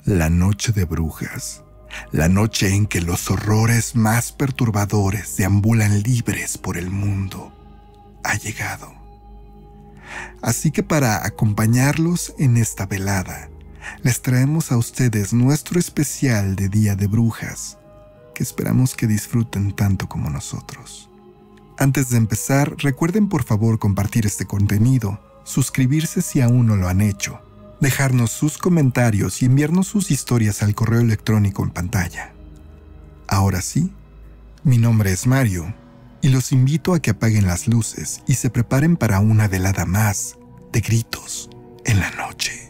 La noche de brujas, la noche en que los horrores más perturbadores deambulan libres por el mundo, ha llegado. Así que para acompañarlos en esta velada, les traemos a ustedes nuestro especial de Día de Brujas, que esperamos que disfruten tanto como nosotros. Antes de empezar, recuerden por favor compartir este contenido, suscribirse si aún no lo han hecho, dejarnos sus comentarios y enviarnos sus historias al correo electrónico en pantalla. Ahora sí, mi nombre es Mario y los invito a que apaguen las luces y se preparen para una velada más de gritos en la noche.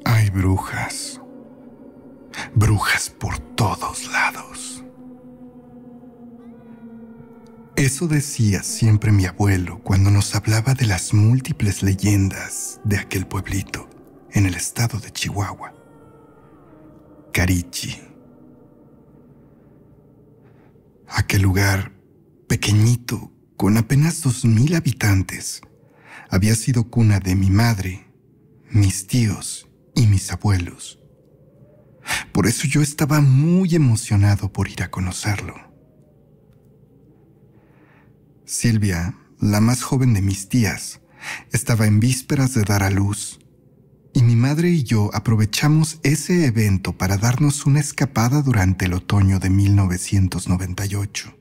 Hay brujas. Brujas por todos lados. Eso decía siempre mi abuelo cuando nos hablaba de las múltiples leyendas de aquel pueblito en el estado de Chihuahua. Carichi. Aquel lugar pequeñito, con apenas 2,000 habitantes, había sido cuna de mi madre, mis tíos y mis abuelos. Por eso yo estaba muy emocionado por ir a conocerlo. Silvia, la más joven de mis tías, estaba en vísperas de dar a luz, y mi madre y yo aprovechamos ese evento para darnos una escapada durante el otoño de 1998.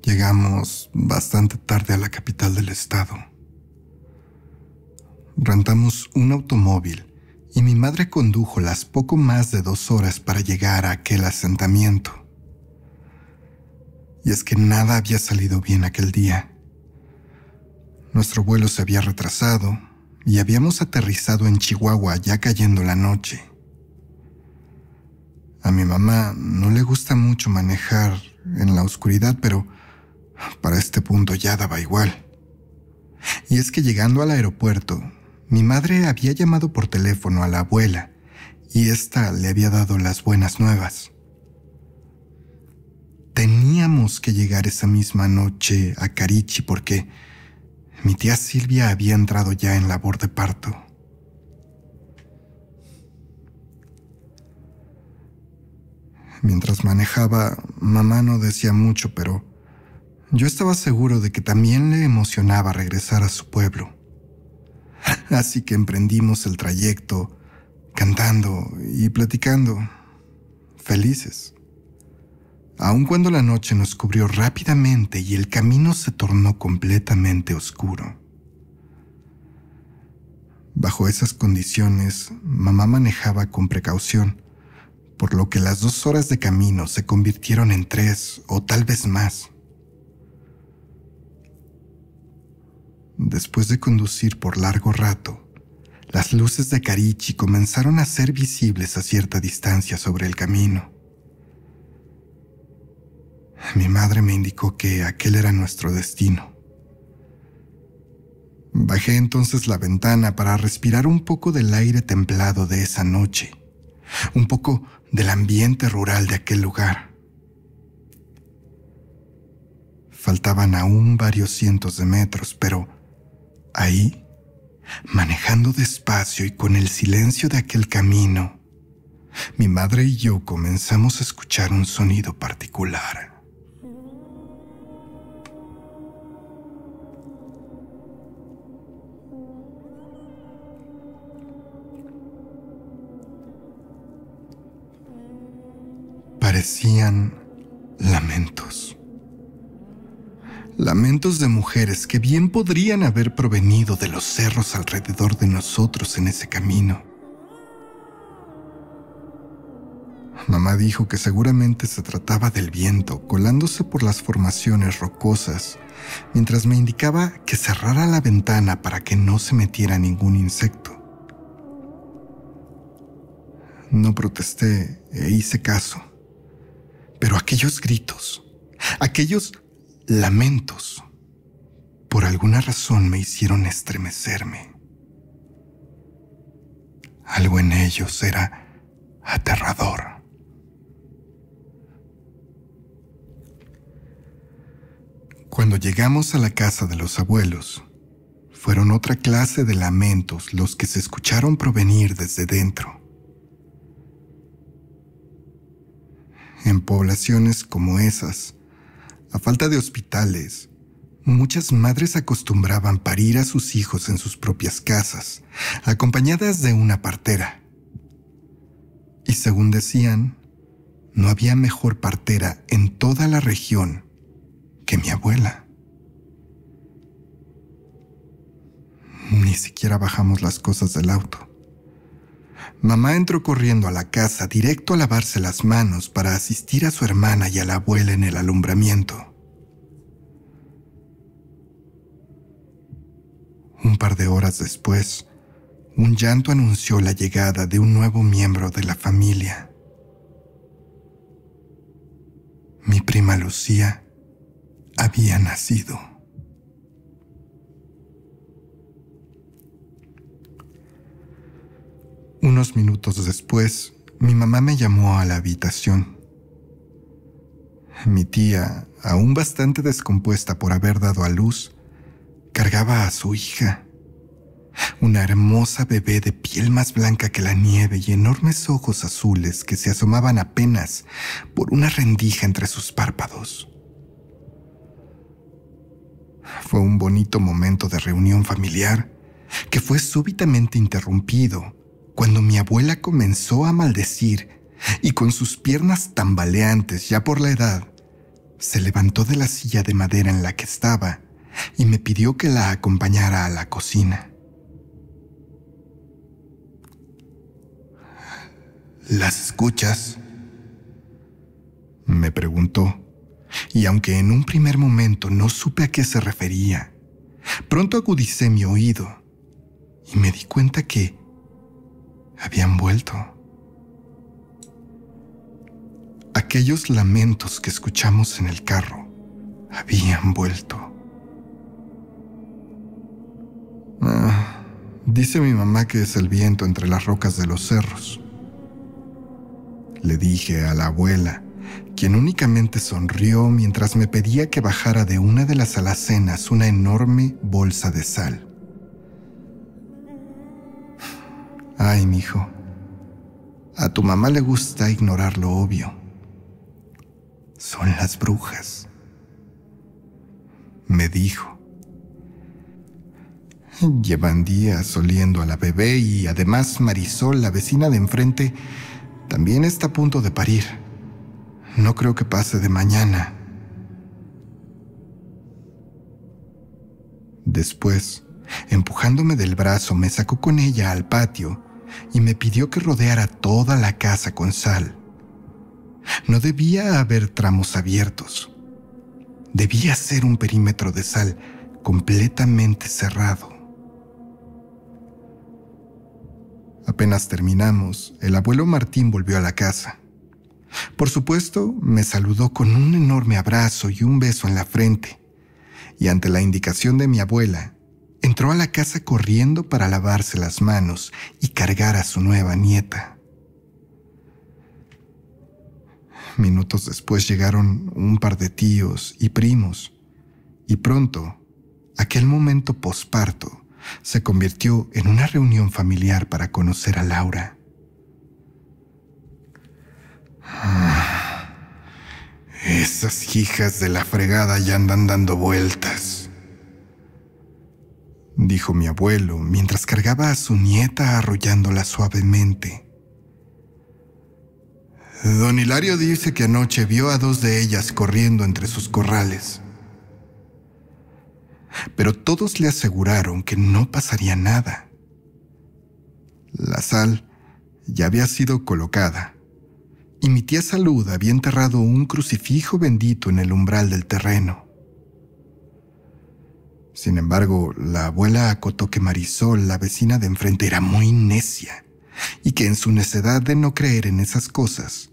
Llegamos bastante tarde a la capital del estado. Rentamos un automóvil y mi madre condujo las poco más de 2 horas para llegar a aquel asentamiento. Y es que nada había salido bien aquel día. Nuestro vuelo se había retrasado y habíamos aterrizado en Chihuahua ya cayendo la noche. A mi mamá no le gusta mucho manejar en la oscuridad, pero para este punto ya daba igual. Y es que llegando al aeropuerto, mi madre había llamado por teléfono a la abuela y ésta le había dado las buenas nuevas. Teníamos que llegar esa misma noche a Carichi porque mi tía Silvia había entrado ya en labor de parto. Mientras manejaba, mamá no decía mucho, pero yo estaba seguro de que también le emocionaba regresar a su pueblo. Así que emprendimos el trayecto, cantando y platicando, felices. Aun cuando la noche nos cubrió rápidamente y el camino se tornó completamente oscuro. Bajo esas condiciones, mamá manejaba con precaución, por lo que las 2 horas de camino se convirtieron en 3 o tal vez más. Después de conducir por largo rato, las luces de Carichi comenzaron a ser visibles a cierta distancia sobre el camino. Mi madre me indicó que aquel era nuestro destino. Bajé entonces la ventana para respirar un poco del aire templado de esa noche, un poco del ambiente rural de aquel lugar. Faltaban aún varios cientos de metros, pero ahí, manejando despacio y con el silencio de aquel camino, mi madre y yo comenzamos a escuchar un sonido particular. Parecían lamentos. Lamentos de mujeres que bien podrían haber provenido de los cerros alrededor de nosotros en ese camino. Mamá dijo que seguramente se trataba del viento colándose por las formaciones rocosas, mientras me indicaba que cerrara la ventana para que no se metiera ningún insecto. No protesté e hice caso, pero aquellos gritos, aquellos lamentos, por alguna razón me hicieron estremecerme. Algo en ellos era aterrador. Cuando llegamos a la casa de los abuelos, fueron otra clase de lamentos los que se escucharon provenir desde dentro. En poblaciones como esas, a falta de hospitales, muchas madres acostumbraban parir a sus hijos en sus propias casas, acompañadas de una partera. Y según decían, no había mejor partera en toda la región que mi abuela. Ni siquiera bajamos las cosas del auto. Mamá entró corriendo a la casa directo a lavarse las manos para asistir a su hermana y a la abuela en el alumbramiento. Un par de horas después, un llanto anunció la llegada de un nuevo miembro de la familia. Mi prima Lucía había nacido. Unos minutos después, mi mamá me llamó a la habitación. Mi tía, aún bastante descompuesta por haber dado a luz, cargaba a su hija, una hermosa bebé de piel más blanca que la nieve y enormes ojos azules que se asomaban apenas por una rendija entre sus párpados. Fue un bonito momento de reunión familiar que fue súbitamente interrumpido cuando mi abuela comenzó a maldecir y con sus piernas tambaleantes ya por la edad, se levantó de la silla de madera en la que estaba y me pidió que la acompañara a la cocina. ¿Las escuchas?, me preguntó, y aunque en un primer momento no supe a qué se refería, pronto agudicé mi oído y me di cuenta que habían vuelto. Aquellos lamentos que escuchamos en el carro habían vuelto. Dice mi mamá que es el viento entre las rocas de los cerros, le dije a la abuela, quien únicamente sonrió mientras me pedía que bajara de una de las alacenas una enorme bolsa de sal. Ay, mijo, a tu mamá le gusta ignorar lo obvio. Son las brujas, me dijo. Llevan días oliendo a la bebé y además Marisol, la vecina de enfrente, también está a punto de parir. No creo que pase de mañana. Después, empujándome del brazo, me sacó con ella al patio y me pidió que rodeara toda la casa con sal. No debía haber tramos abiertos. Debía ser un perímetro de sal completamente cerrado. Apenas terminamos, el abuelo Martín volvió a la casa. Por supuesto, me saludó con un enorme abrazo y un beso en la frente, y ante la indicación de mi abuela, entró a la casa corriendo para lavarse las manos y cargar a su nueva nieta. Minutos después llegaron un par de tíos y primos, y pronto, aquel momento posparto se convirtió en una reunión familiar para conocer a Laura. Esas hijas de la fregada ya andan dando vueltas, dijo mi abuelo mientras cargaba a su nieta arrullándola suavemente. Don Hilario dice que anoche vio a 2 de ellas corriendo entre sus corrales. Pero todos le aseguraron que no pasaría nada. La sal ya había sido colocada y mi tía Salud había enterrado un crucifijo bendito en el umbral del terreno. Sin embargo, la abuela acotó que Marisol, la vecina de enfrente, era muy necia y que en su necedad de no creer en esas cosas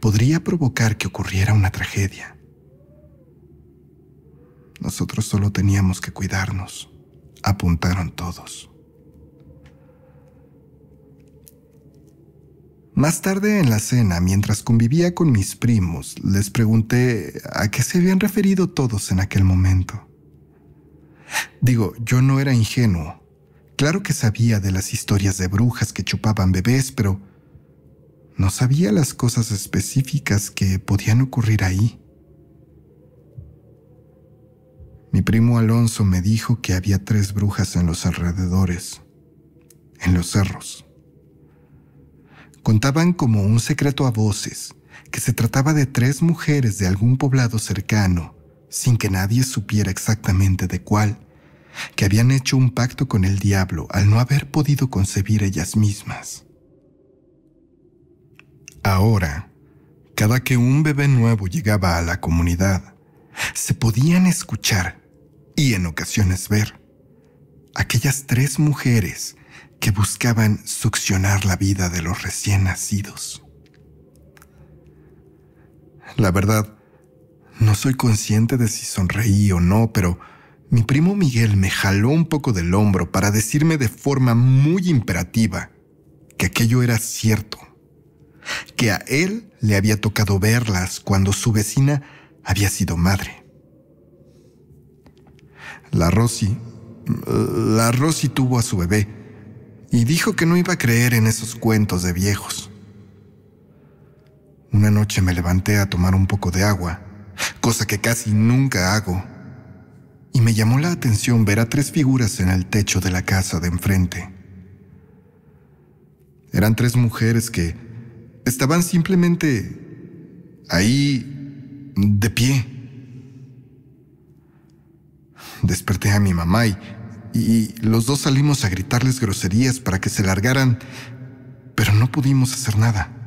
podría provocar que ocurriera una tragedia. Nosotros solo teníamos que cuidarnos, apuntaron todos. Más tarde en la cena, mientras convivía con mis primos, les pregunté a qué se habían referido todos en aquel momento. Digo, yo no era ingenuo. Claro que sabía de las historias de brujas que chupaban bebés, pero no sabía las cosas específicas que podían ocurrir ahí. Mi primo Alonso me dijo que había 3 brujas en los alrededores, en los cerros. Contaban como un secreto a voces que se trataba de 3 mujeres de algún poblado cercano, sin que nadie supiera exactamente de cuál, que habían hecho un pacto con el diablo al no haber podido concebir ellas mismas. Ahora, cada que un bebé nuevo llegaba a la comunidad, se podían escuchar y en ocasiones ver aquellas 3 mujeres que buscaban succionar la vida de los recién nacidos. La verdad, no soy consciente de si sonreí o no, pero mi primo Miguel me jaló un poco del hombro para decirme de forma muy imperativa que aquello era cierto, que a él le había tocado verlas cuando su vecina había sido madre. La Rosy tuvo a su bebé y dijo que no iba a creer en esos cuentos de viejos. Una noche me levanté a tomar un poco de agua, cosa que casi nunca hago, y me llamó la atención ver a 3 figuras en el techo de la casa de enfrente. Eran 3 mujeres que estaban simplemente ahí, de pie. Desperté a mi mamá y los 2 salimos a gritarles groserías para que se largaran, pero no pudimos hacer nada.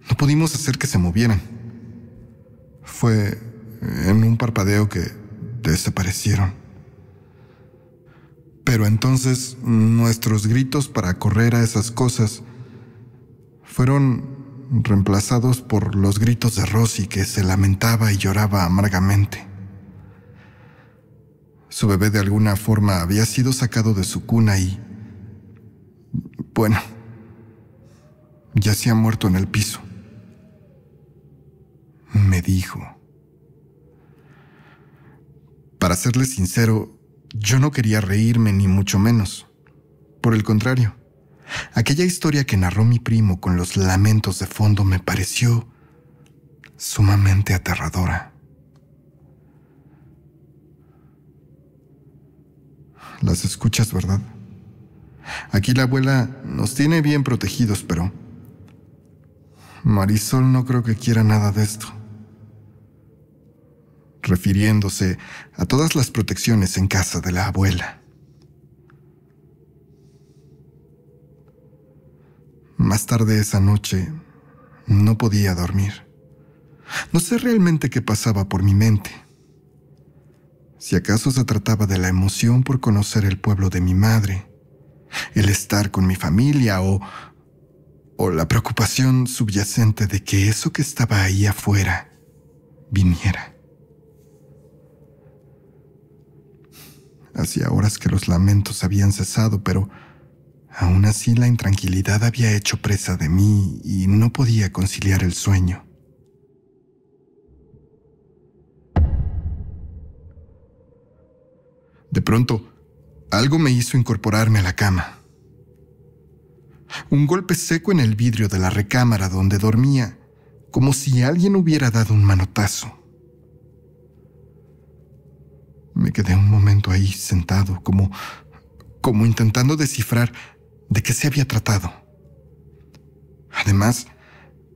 No pudimos hacer que se movieran. Fue en un parpadeo que desaparecieron. Pero entonces nuestros gritos para correr a esas cosas fueron reemplazados por los gritos de Rosy, que se lamentaba y lloraba amargamente. Su bebé de alguna forma había sido sacado de su cuna y, bueno, yacía muerto en el piso. Me dijo. Para serle sincero, yo no quería reírme ni mucho menos. Por el contrario, aquella historia que narró mi primo con los lamentos de fondo me pareció sumamente aterradora. Las escuchas, ¿verdad? Aquí la abuela nos tiene bien protegidos, pero Marisol no creo que quiera nada de esto. Refiriéndose a todas las protecciones en casa de la abuela. Más tarde esa noche no podía dormir. No sé realmente qué pasaba por mi mente. Si acaso se trataba de la emoción por conocer el pueblo de mi madre, el estar con mi familia o la preocupación subyacente de que eso que estaba ahí afuera viniera. Hacía horas que los lamentos habían cesado, pero aún así la intranquilidad había hecho presa de mí y no podía conciliar el sueño. De pronto, algo me hizo incorporarme a la cama. Un golpe seco en el vidrio de la recámara donde dormía, como si alguien hubiera dado un manotazo. Me quedé un momento ahí sentado, como intentando descifrar de qué se había tratado. Además,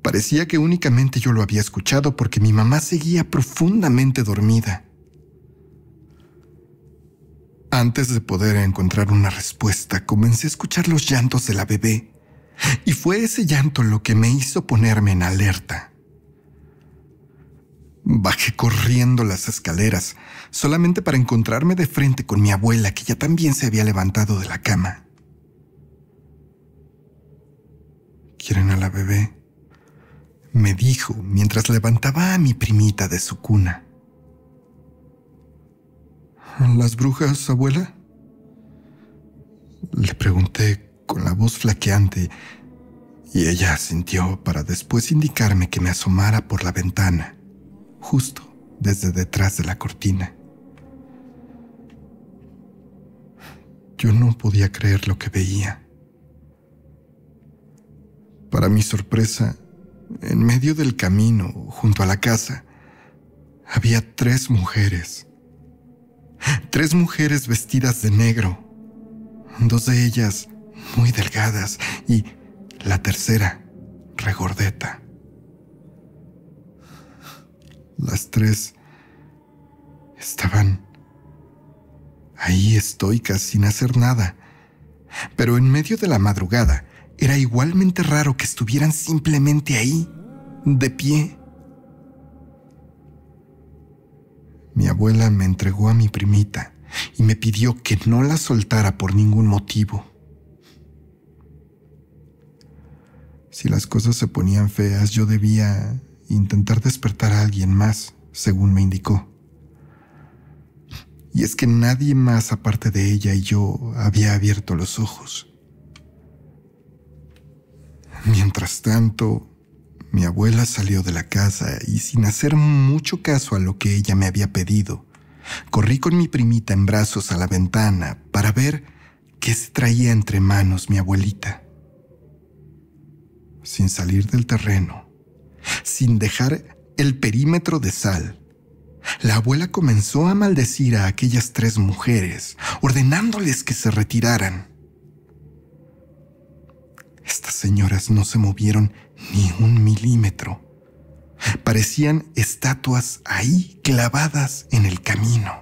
parecía que únicamente yo lo había escuchado porque mi mamá seguía profundamente dormida. Antes de poder encontrar una respuesta, comencé a escuchar los llantos de la bebé, y fue ese llanto lo que me hizo ponerme en alerta. Bajé corriendo las escaleras, solamente para encontrarme de frente con mi abuela, que ya también se había levantado de la cama. ¿Quieren a la bebé?, me dijo mientras levantaba a mi primita de su cuna. ¿Las brujas, abuela?, le pregunté con la voz flaqueante, y ella asintió para después indicarme que me asomara por la ventana, justo desde detrás de la cortina. Yo no podía creer lo que veía. Para mi sorpresa, en medio del camino, junto a la casa, había 3 mujeres. 3 mujeres vestidas de negro. 2 de ellas muy delgadas y la tercera regordeta. Las 3 estaban ahí estoicas sin hacer nada, pero en medio de la madrugada era igualmente raro que estuvieran simplemente ahí, de pie. Mi abuela me entregó a mi primita y me pidió que no la soltara por ningún motivo. Si las cosas se ponían feas, yo debía intentar despertar a alguien más, según me indicó. Y es que nadie más aparte de ella y yo había abierto los ojos. Mientras tanto, mi abuela salió de la casa y, sin hacer mucho caso a lo que ella me había pedido, corrí con mi primita en brazos a la ventana para ver qué se traía entre manos mi abuelita. Sin salir del terreno, sin dejar el perímetro de sal, la abuela comenzó a maldecir a aquellas 3 mujeres, ordenándoles que se retiraran. Estas señoras no se movieron ni un milímetro. Parecían estatuas ahí clavadas en el camino.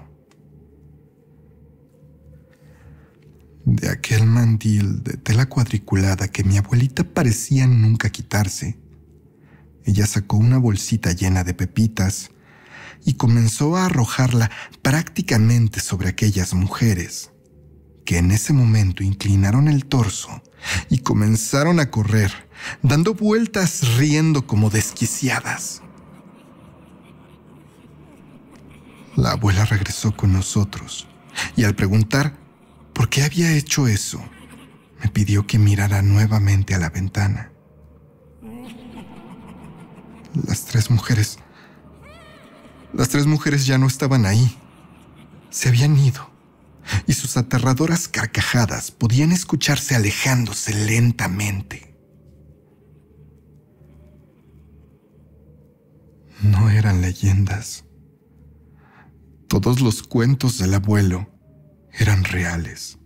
De aquel mandil de tela cuadriculada que mi abuelita parecía nunca quitarse, ella sacó una bolsita llena de pepitas y comenzó a arrojarla prácticamente sobre aquellas mujeres, que en ese momento inclinaron el torso y comenzaron a correr, dando vueltas riendo como desquiciadas. La abuela regresó con nosotros y, al preguntar por qué había hecho eso, me pidió que mirara nuevamente a la ventana. Las tres mujeres ya no estaban ahí. Se habían ido, y sus aterradoras carcajadas podían escucharse alejándose lentamente. No eran leyendas. Todos los cuentos del abuelo eran reales.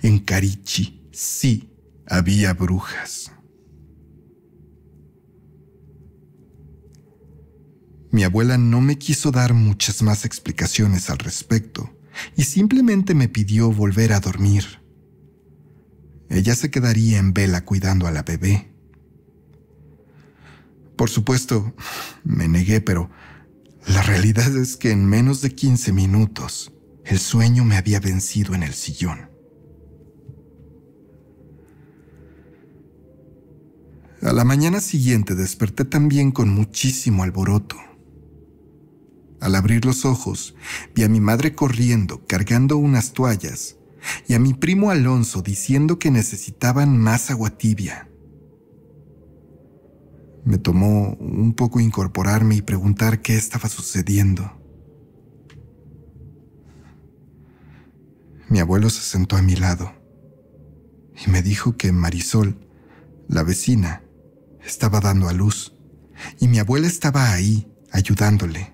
En Carichi sí había brujas. Mi abuela no me quiso dar muchas más explicaciones al respecto y simplemente me pidió volver a dormir. Ella se quedaría en vela cuidando a la bebé. Por supuesto, me negué, pero la realidad es que en menos de 15 minutos el sueño me había vencido en el sillón. A la mañana siguiente desperté también con muchísimo alboroto. Al abrir los ojos, vi a mi madre corriendo, cargando unas toallas, y a mi primo Alonso diciendo que necesitaban más agua tibia. Me tomó un poco incorporarme y preguntar qué estaba sucediendo. Mi abuelo se sentó a mi lado y me dijo que Marisol, la vecina, estaba dando a luz y mi abuela estaba ahí ayudándole,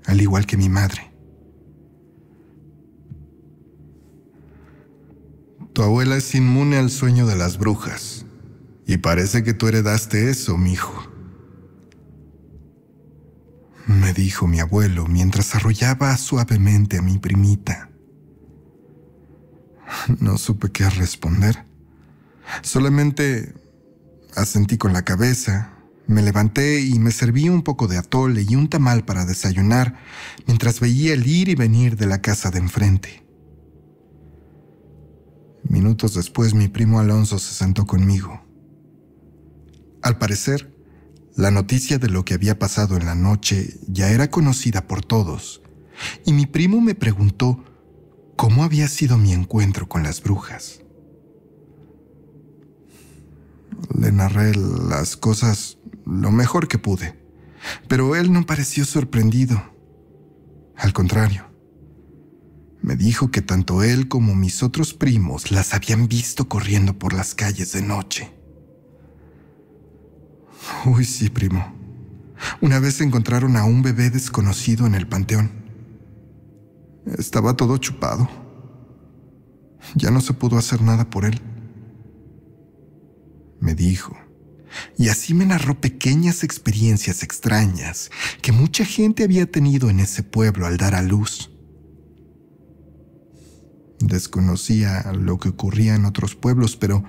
al igual que mi madre. Tu abuela es inmune al sueño de las brujas, y parece que tú heredaste eso, mijo, me dijo mi abuelo mientras arrullaba suavemente a mi primita. No supe qué responder. Solamente asentí con la cabeza. Me levanté y me serví un poco de atole y un tamal para desayunar mientras veía el ir y venir de la casa de enfrente. Minutos después, mi primo Alonso se sentó conmigo. Al parecer, la noticia de lo que había pasado en la noche ya era conocida por todos, y mi primo me preguntó cómo había sido mi encuentro con las brujas. Le narré las cosas lo mejor que pude, pero él no pareció sorprendido. Al contrario, me dijo que tanto él como mis otros primos las habían visto corriendo por las calles de noche. Uy, sí, primo. Una vez encontraron a un bebé desconocido en el panteón. Estaba todo chupado. Ya no se pudo hacer nada por él, me dijo. Y así me narró pequeñas experiencias extrañas que mucha gente había tenido en ese pueblo al dar a luz. Desconocía lo que ocurría en otros pueblos, pero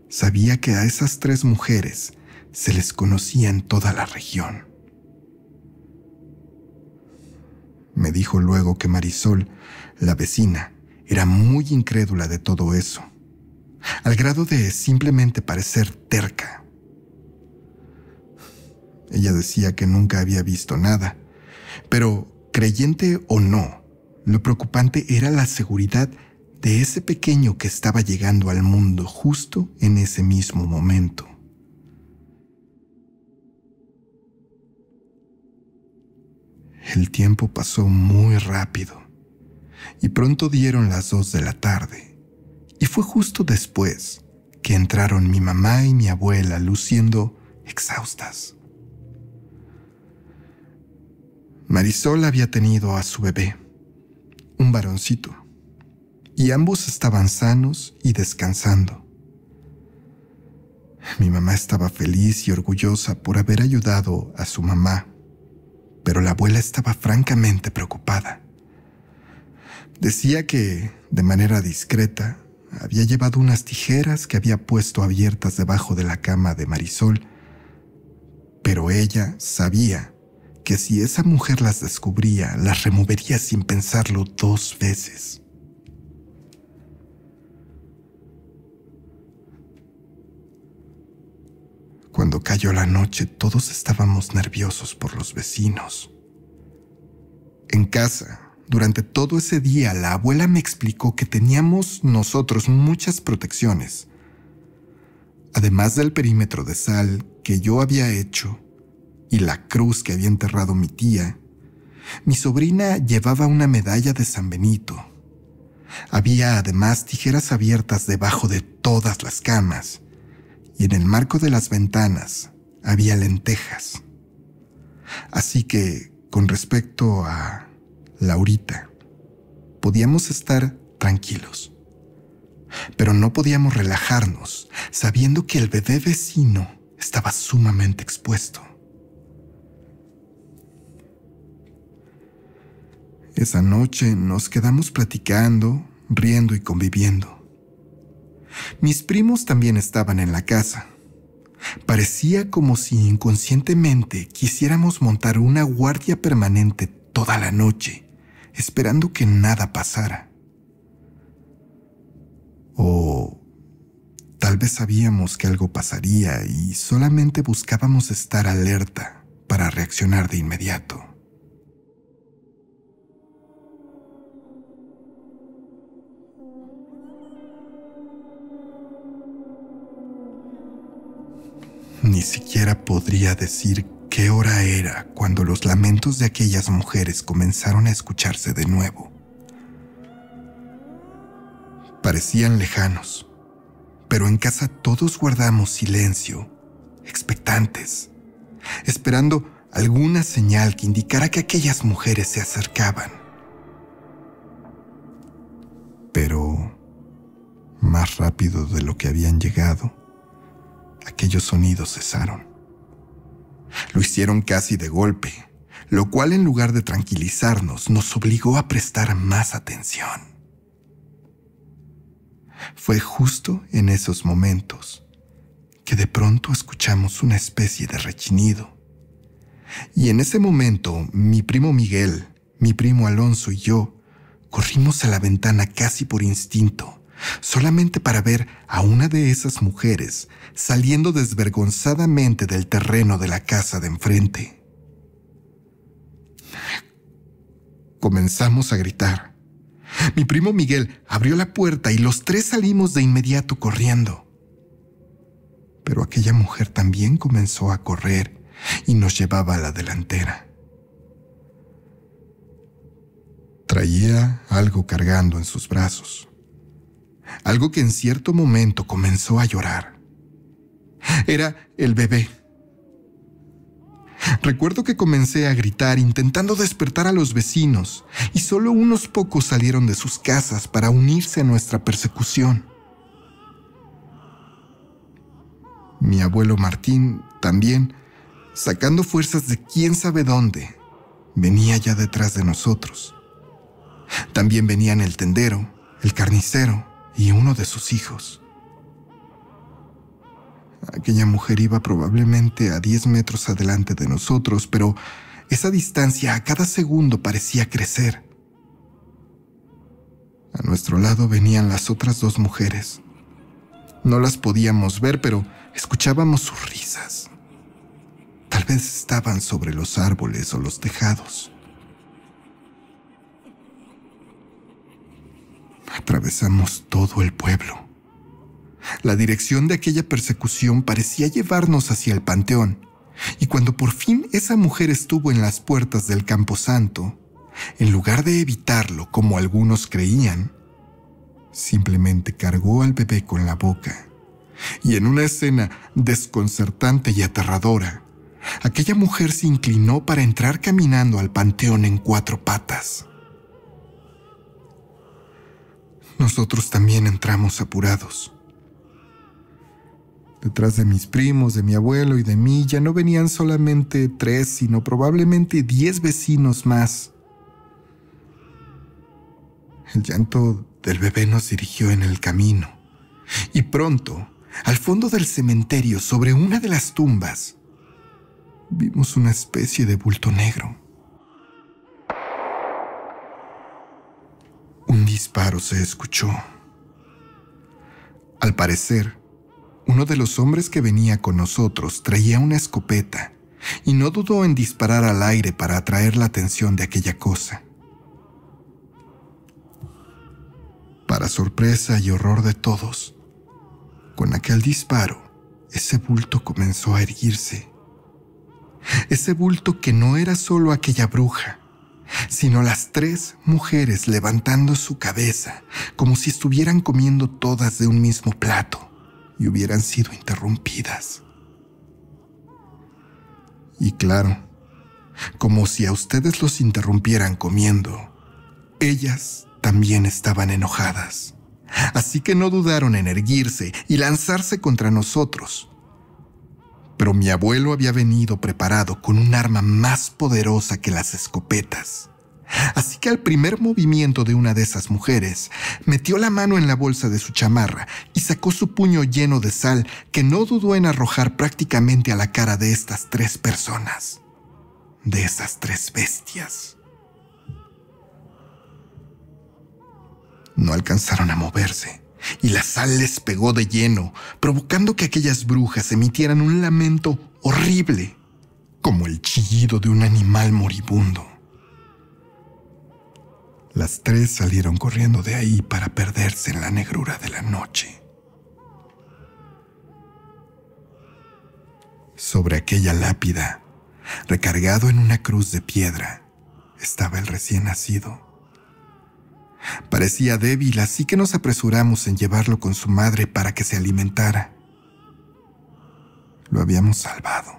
sabía que a esas 3 mujeres se les conocía en toda la región. Me dijo luego que Marisol, la vecina, era muy incrédula de todo eso, al grado de simplemente parecer terca. Ella decía que nunca había visto nada, pero creyente o no, lo preocupante era la seguridad de ese pequeño que estaba llegando al mundo justo en ese mismo momento. El tiempo pasó muy rápido y pronto dieron las 2 de la tarde, y fue justo después que entraron mi mamá y mi abuela luciendo exhaustas. Marisol había tenido a su bebé, un varoncito, y ambos estaban sanos y descansando. Mi mamá estaba feliz y orgullosa por haber ayudado a su mamá, pero la abuela estaba francamente preocupada. Decía que, de manera discreta, había llevado unas tijeras que había puesto abiertas debajo de la cama de Marisol, pero ella sabía que si esa mujer las descubría, las removería sin pensarlo 2 veces. Cuando cayó la noche, todos estábamos nerviosos por los vecinos. En casa, durante todo ese día, la abuela me explicó que teníamos nosotros muchas protecciones. Además del perímetro de sal que yo había hecho y la cruz que había enterrado mi tía, mi sobrina llevaba una medalla de San Benito. Había además tijeras abiertas debajo de todas las camas, y en el marco de las ventanas había lentejas. Así que, con respecto a Laurita, podíamos estar tranquilos. Pero no podíamos relajarnos, sabiendo que el bebé vecino estaba sumamente expuesto. Esa noche nos quedamos platicando, riendo y conviviendo. Mis primos también estaban en la casa. Parecía como si inconscientemente quisiéramos montar una guardia permanente toda la noche, esperando que nada pasara. O tal vez sabíamos que algo pasaría y solamente buscábamos estar alerta para reaccionar de inmediato. Ni siquiera podría decir qué hora era cuando los lamentos de aquellas mujeres comenzaron a escucharse de nuevo. Parecían lejanos, pero en casa todos guardamos silencio, expectantes, esperando alguna señal que indicara que aquellas mujeres se acercaban. Pero, más rápido de lo que habían llegado, aquellos sonidos cesaron. Lo hicieron casi de golpe, lo cual en lugar de tranquilizarnos nos obligó a prestar más atención. Fue justo en esos momentos que de pronto escuchamos una especie de rechinido. Y en ese momento mi primo Miguel, mi primo Alonso y yo corrimos a la ventana casi por instinto, solamente para ver a una de esas mujeres saliendo desvergonzadamente del terreno de la casa de enfrente. comenzamos a gritar. Mi primo Miguel abrió la puerta y los tres salimos de inmediato corriendo. Pero aquella mujer también comenzó a correr y nos llevaba a la delantera. Traía algo cargando en sus brazos. Algo que en cierto momento comenzó a llorar. Era el bebé. Recuerdo que comencé a gritar intentando despertar a los vecinos y solo unos pocos salieron de sus casas para unirse a nuestra persecución. Mi abuelo Martín también, sacando fuerzas de quién sabe dónde, venía ya detrás de nosotros. También venían el tendero, el carnicero y uno de sus hijos. Aquella mujer iba probablemente a 10 metros adelante de nosotros, pero esa distancia a cada segundo parecía crecer. A nuestro lado venían las otras dos mujeres. No las podíamos ver, pero escuchábamos sus risas. Tal vez estaban sobre los árboles o los tejados. Atravesamos todo el pueblo. La dirección de aquella persecución parecía llevarnos hacia el panteón, y cuando por fin esa mujer estuvo en las puertas del camposanto, en lugar de evitarlo como algunos creían, simplemente cargó al bebé con la boca, y en una escena desconcertante y aterradora, aquella mujer se inclinó para entrar caminando al panteón en 4 patas. Nosotros también entramos apurados. Detrás de mis primos, de mi abuelo y de mí ya no venían solamente 3, sino probablemente 10 vecinos más. El llanto del bebé nos dirigió en el camino, y pronto, al fondo del cementerio, sobre una de las tumbas, vimos una especie de bulto negro. Un disparo se escuchó. Al parecer, uno de los hombres que venía con nosotros traía una escopeta y no dudó en disparar al aire para atraer la atención de aquella cosa. Para sorpresa y horror de todos, con aquel disparo, ese bulto comenzó a erguirse. Ese bulto que no era solo aquella bruja, sino las 3 mujeres levantando su cabeza como si estuvieran comiendo todas de un mismo plato y hubieran sido interrumpidas. Y claro, como si a ustedes los interrumpieran comiendo, ellas también estaban enojadas. Así que no dudaron en erguirse y lanzarse contra nosotros. Pero mi abuelo había venido preparado con un arma más poderosa que las escopetas. Así que al primer movimiento de una de esas mujeres, metió la mano en la bolsa de su chamarra y sacó su puño lleno de sal que no dudó en arrojar prácticamente a la cara de estas 3 personas, de esas 3 bestias. No alcanzaron a moverse y la sal les pegó de lleno, provocando que aquellas brujas emitieran un lamento horrible, como el chillido de un animal moribundo. Las 3 salieron corriendo de ahí para perderse en la negrura de la noche. Sobre aquella lápida, recargado en una cruz de piedra, estaba el recién nacido. Parecía débil, así que nos apresuramos en llevarlo con su madre para que se alimentara. Lo habíamos salvado.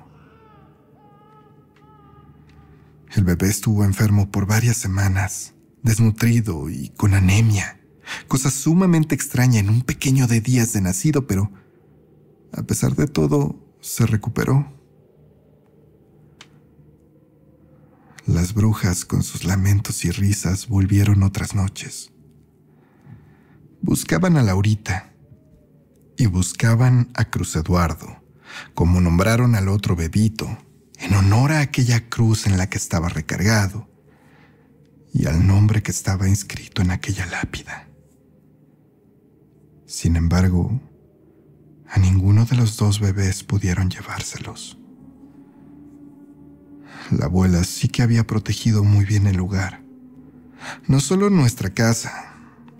El bebé estuvo enfermo por varias semanas, desnutrido y con anemia, cosa sumamente extraña en un pequeño de días de nacido, pero a pesar de todo, se recuperó. Las brujas, con sus lamentos y risas, volvieron otras noches. Buscaban a Laurita y buscaban a Cruz Eduardo, como nombraron al otro bebito, en honor a aquella cruz en la que estaba recargado y al nombre que estaba inscrito en aquella lápida. Sin embargo, a ninguno de los 2 bebés pudieron llevárselos. La abuela sí que había protegido muy bien el lugar, No solo nuestra casa,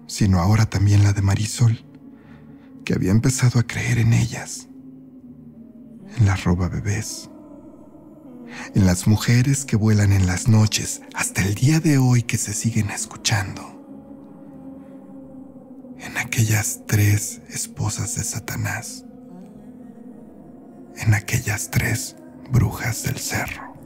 sino ahora también la de Marisol, que había empezado a creer en ellas, en las robabebés, en las mujeres que vuelan en las noches hasta el día de hoy que se siguen escuchando, en aquellas 3 esposas de Satanás, en aquellas 3 brujas del cerro.